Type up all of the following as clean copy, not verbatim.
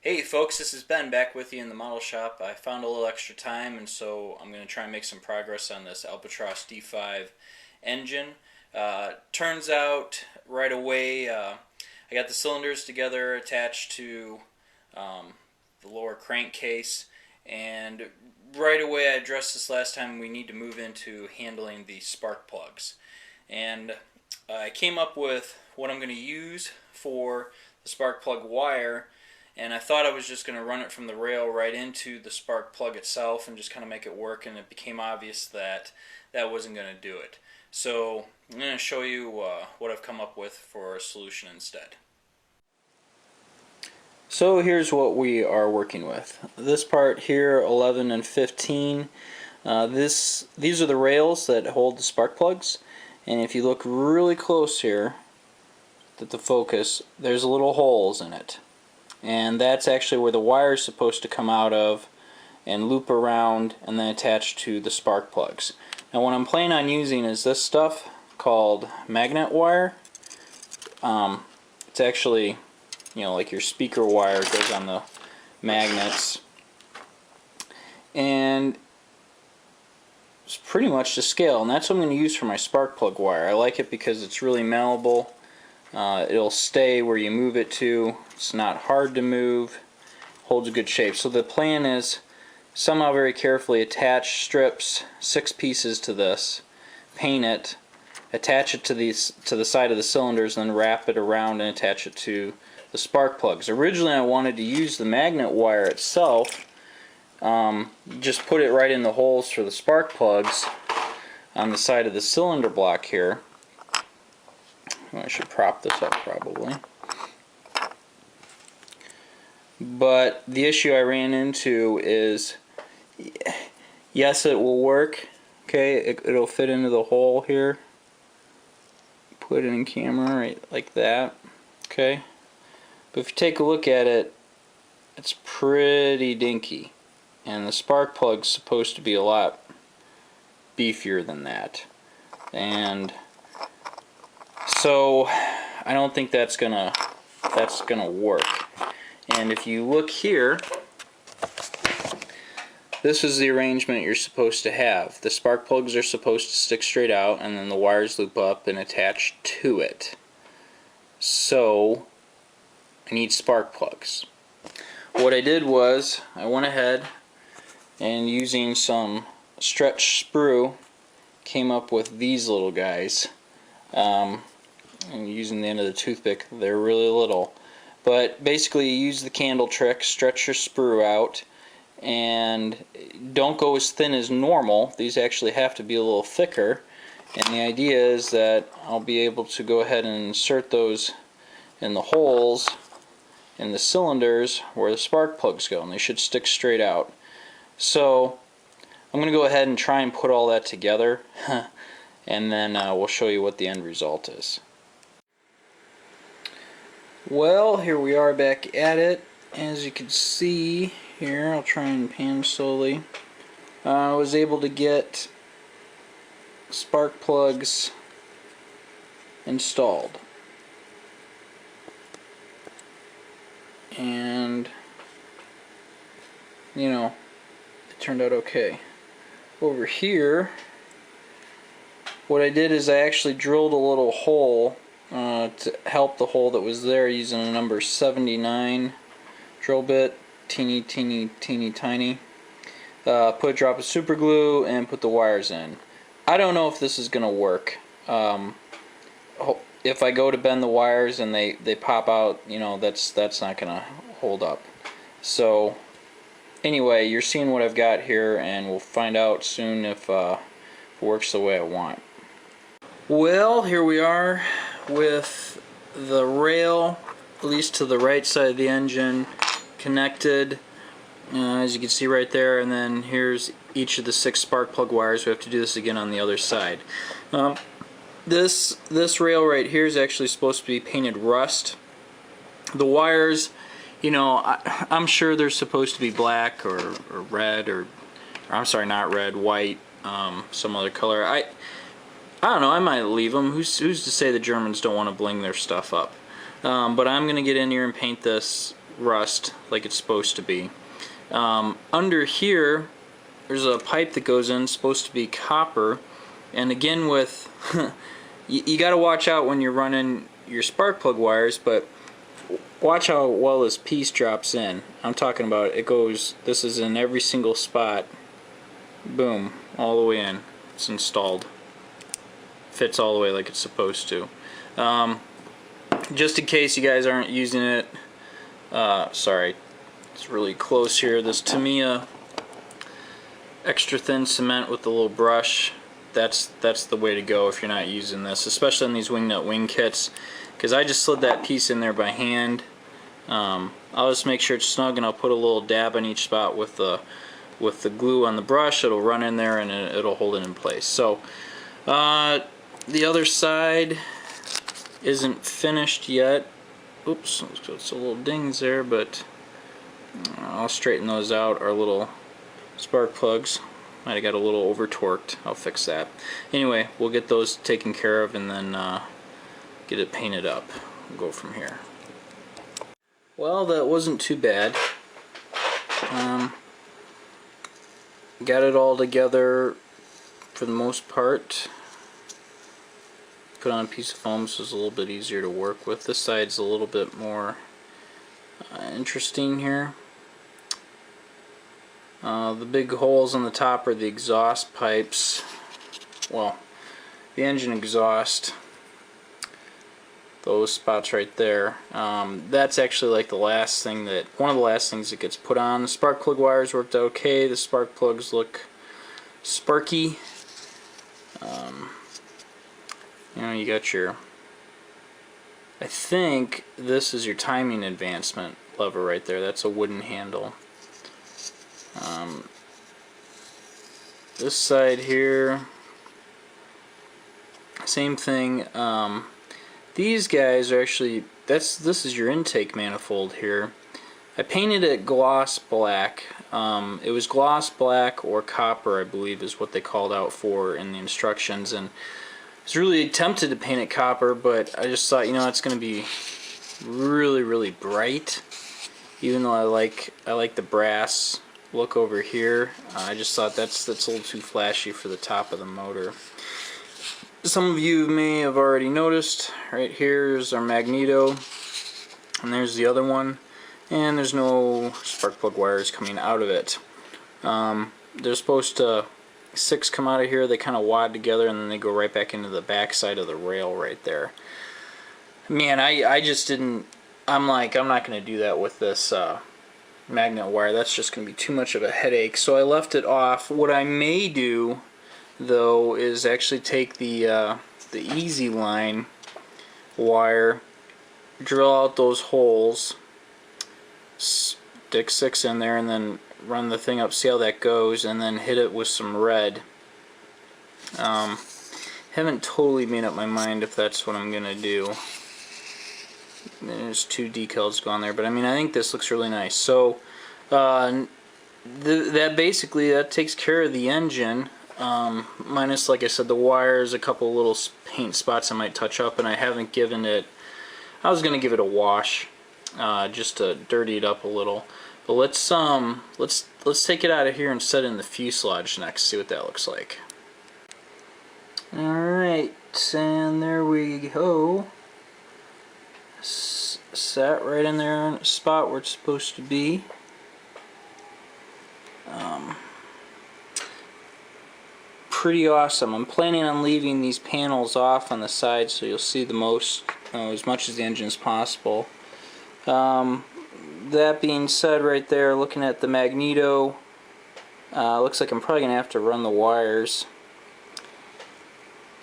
Hey folks, this is Ben back with you in the model shop. I found a little extra time and so I'm going to try and make some progress on this Albatros D5 engine. Turns out right away I got the cylinders together attached to the lower crankcase, and right away I addressed this last time, we need to move into handling the spark plugs. And I came up with what I'm going to use for the spark plug wire, and I thought I was just going to run it from the rail right into the spark plug itself and just kind of make it work, and it became obvious that that wasn't going to do it. So I'm going to show you what I've come up with for a solution instead. So here's what we are working with. This part here, 11 and 15, these are the rails that hold the spark plugs, and if you look really close here at the focus, there's little holes in it. And that's actually where the wire is supposed to come out of and loop around and then attach to the spark plugs. Now what I'm planning on using is this stuff called magnet wire. It's actually, you know, like your speaker wire goes on the magnets, and it's pretty much to scale, and that's what I'm going to use for my spark plug wire. I like it because it's really malleable. It'll stay where you move it to. It's not hard to move, holds a good shape. So the plan is somehow very carefully attach strips, 6 pieces to this, paint it, attach it to the side of the cylinders, and then wrap it around and attach it to the spark plugs. Originally I wanted to use the magnet wire itself, just put it right in the holes for the spark plugs on the side of the cylinder block here. I should prop this up probably. But the issue I ran into is, yes, it will work. Okay, it'll fit into the hole here. Put it in camera right like that. Okay. But if you take a look at it, it's pretty dinky. And the spark plug's supposed to be a lot beefier than that. And so I don't think that's gonna work. And if you look here, this is the arrangement you're supposed to have. The spark plugs are supposed to stick straight out, and then the wires loop up and attach to it. So I need spark plugs. What I did was I went ahead and, using some stretch sprue, came up with these little guys. And using the end of the toothpick, they're really little. But basically you use the candle trick, stretch your sprue out, and don't go as thin as normal. These actually have to be a little thicker, and the idea is that I'll be able to go ahead and insert those in the holes in the cylinders where the spark plugs go, and they should stick straight out. So I'm going to go ahead and try and put all that together and then we'll show you what the end result is. Well, here we are back at it. As you can see here, I'll try and pan slowly. I was able to get spark plugs installed. And, you know, it turned out okay. Over here, what I did is I actually drilled a little hole to help the hole that was there, using a number 79 drill bit, teeny tiny. Put a drop of super glue and put the wires in. I don't know if this is gonna work. If I go to bend the wires and they pop out, you know, that's not gonna hold up. So anyway, you're seeing what I've got here, and we'll find out soon if it works the way I want. Well, here we are with the rail, at least to the right side of the engine, connected, as you can see right there, and then here's each of the 6 spark plug wires. We have to do this again on the other side. This rail right here is actually supposed to be painted rust. The wires, you know, I'm sure they're supposed to be black or red, or I'm sorry, not red, white, some other color. I don't know, I might leave them. Who's to say the Germans don't want to bling their stuff up? But I'm going to get in here and paint this rust like it's supposed to be. Under here there's a pipe that goes in, supposed to be copper, and again with you got to watch out when you're running your spark plug wires, but watch how well this piece drops in. I'm talking about it goes, this is in every single spot, boom, all the way in. It's installed, fits all the way like it's supposed to. Just in case you guys aren't using it, sorry, it's really close here, this Tamiya extra thin cement with the little brush, that's the way to go if you're not using this, especially on these Wingnut wing kits, because I just slid that piece in there by hand. I'll just make sure it's snug, and I'll put a little dab on each spot with the glue on the brush. It'll run in there and it'll hold it in place. So the other side isn't finished yet. Oops, it's a little dings there, but I'll straighten those out. Our little spark plugs might have got a little over torqued. I'll fix that. Anyway, we'll get those taken care of and then get it painted up. We'll go from here. Well, that wasn't too bad. Got it all together for the most part. Put on a piece of foam so it's a little bit easier to work with. This side's a little bit more interesting here. The big holes on the top are the exhaust pipes. Well, the engine exhaust. Those spots right there. That's actually like one of the last things that gets put on. The spark plug wires worked out okay. The spark plugs look sparky. You know, you got your, I think this is your timing advancement lever right there. That's a wooden handle. This side here, same thing. These guys are actually, this is your intake manifold here. I painted it gloss black. It was gloss black or copper, I believe, is what they called out for in the instructions. And I was really tempted to paint it copper, but I just thought, you know, it's going to be really, really bright. Even though I like the brass look over here, I just thought that's a little too flashy for the top of the motor. Some of you may have already noticed, right here is our magneto, and there's the other one, and there's no spark plug wires coming out of it. There's supposed to 6 come out of here, they kind of wad together, and then they go right back into the back side of the rail right there. Man, I just didn't, I'm like, I'm not going to do that with this magnet wire. That's just going to be too much of a headache, so I left it off. What I may do though is actually take the easy line wire, drill out those holes, stick 6 in there, and then run the thing up, see how that goes, and then hit it with some red. Haven't totally made up my mind if that's what I'm gonna do. There's 2 decals gone there, but I mean, I think this looks really nice. So that takes care of the engine. Minus, like I said, the wires, a couple little paint spots I might touch up, and I haven't given it, I was going to give it a wash, just to dirty it up a little. But let's take it out of here and set it in the fuselage next, see what that looks like. Alright, and there we go. Sat right in there on the spot where it's supposed to be. Pretty awesome. I'm planning on leaving these panels off on the side so you'll see the most, as much as the engine as possible. That being said, right there, looking at the magneto, looks like I'm probably going to have to run the wires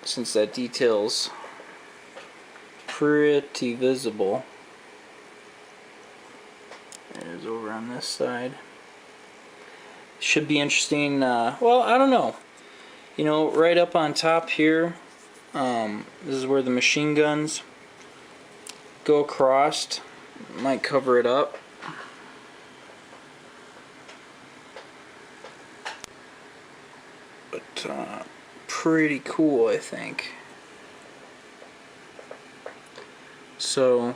since that detail's pretty visible. It is over on this side. Should be interesting. Well, I don't know. You know, right up on top here, this is where the machine guns go across. Might cover it up. But pretty cool, I think. So,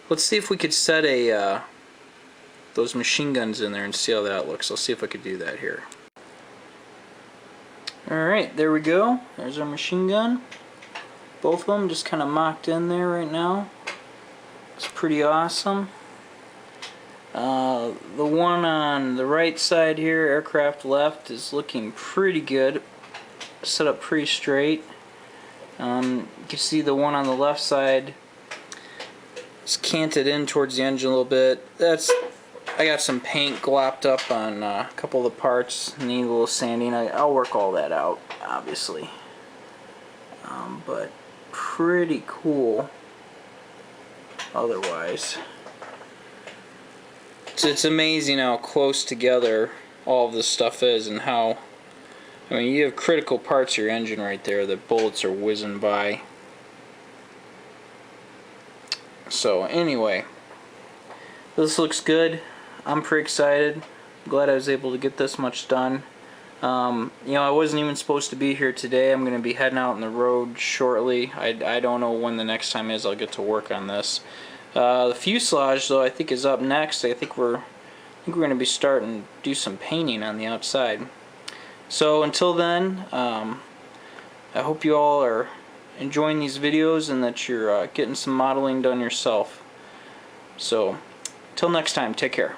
Let's see if we could set a those machine guns in there and see how that looks. I'll see if I could do that here. Alright, there we go. There's our machine gun. Both of them just kind of mocked in there right now. It's pretty awesome. The one on the right side here, aircraft left, is looking pretty good. Set up pretty straight. You can see the one on the left side is canted in towards the engine a little bit. I got some paint glopped up on a couple of the parts. Need a little sanding. I'll work all that out, obviously. But pretty cool otherwise. It's amazing how close together all of this stuff is, and how, I mean, you have critical parts of your engine right there. The bullets are whizzing by. So anyway, this looks good. I'm pretty excited. I'm glad I was able to get this much done. You know, I wasn't even supposed to be here today. I'm going to be heading out on the road shortly. I don't know when the next time is I'll get to work on this. The fuselage, though, I think is up next. I think we're going to be starting to do some painting on the outside. So until then, I hope you all are enjoying these videos and that you're getting some modeling done yourself. So, till next time, take care.